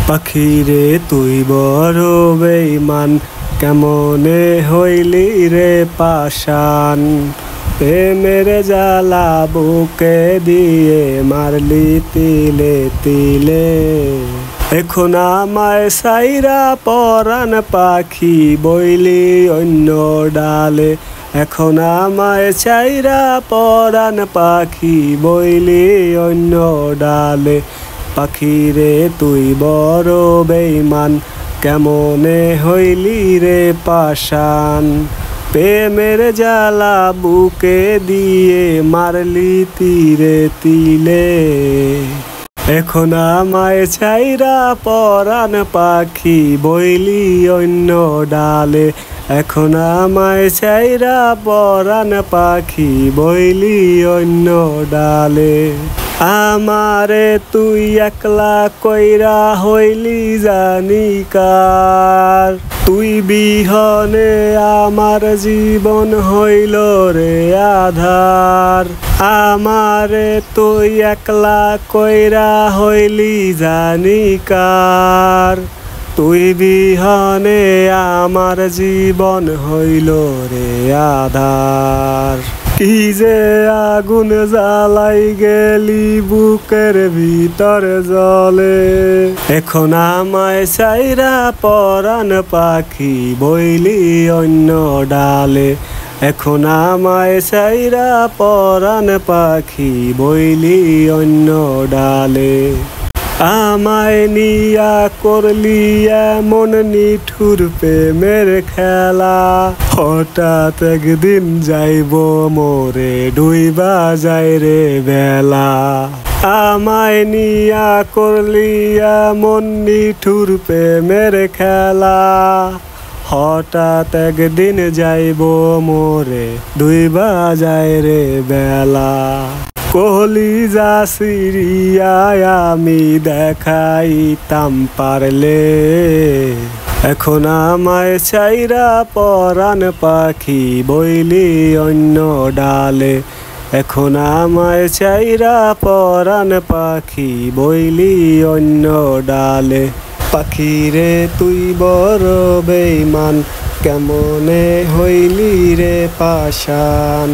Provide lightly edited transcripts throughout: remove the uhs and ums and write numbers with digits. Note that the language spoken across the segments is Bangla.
পাখিরে তুই বড় বেঈমান, কেমনে হইলি রে পাষাণ। প্রেমের জ্বালা বুকে দিয়ে মারলি তিলে তিলে। এখন আমায় সাইরা পরাণ পাখি বইলি অন্য ডালে। এখন আমায় চাইরা পরাণ পাখি বইলি অন্য ডালে। পাখিরে তুই বড় বেঈমান, কেমনে হইলি রে পাষাণ। প্রেমের জ্বালা বুকে দিয়ে মারলি তিলে তিলে। এখন আমায় চাইরা পরাণ পাখি বইলি অন্য ডালে। এখন আমায় চাইরা পরাণ পাখি বইলি অন্য ডালে। আমারে তুই একলা কইরা হইলি জানি কার। তুই বিহনে আমার জীবন হইল রে আধার। আমারে তুই একলা কইরা হইলি জানি কার। তুই বিহনে আমার জীবন হইল রে আধার। কি যে আগুন জ্বালাই গেলি বুকের ভিতর জলে। এখন আমায় চাইরা পরাণ পাখি বইলি অন্য ডালে। এখন আমায় চাইরা পরাণ পাখি বইলি অন্য ডালে। আমায় নিয়া করলি এমন নিঠুর প্রেমের খেলা। হঠাৎ একদিন যাইব মোরে ডুইবা যায় রে বেলা। আমায় নিয়া করলি এমন নিঠুর প্রেমের খেলা। হঠাৎ একদিন যাইব মোরে ডুইবা যায় রে বেলা। কলিজা সিরিয়া আমি দেখাইতাম পারলে। এখন আমায় চাইরা পরাণ পাখি বইলি অন্য ডালে। এখন আমায় চাইরা পরাণ পাখি বইলি অন্য ডালে। পাখিরে তুই বড় বেঈমান, কেমনে হইলি রে পাষাণ।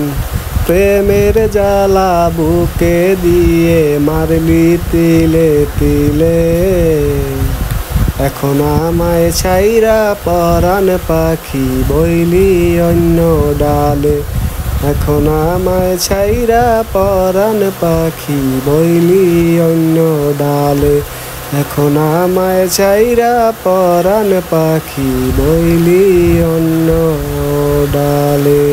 প্রেমের জ্বালা বুকে দিয়ে মারলি তিলে তিলে। এখন আমায় ছাইরা পরাণ পাখি বইলি অন্য ডালে। এখন আমায় ছাইরা পরাণ পাখি বইলি অন্য ডালে। এখন আমায় ছাইরা পরাণ পাখি বইলি অন্য ডালে।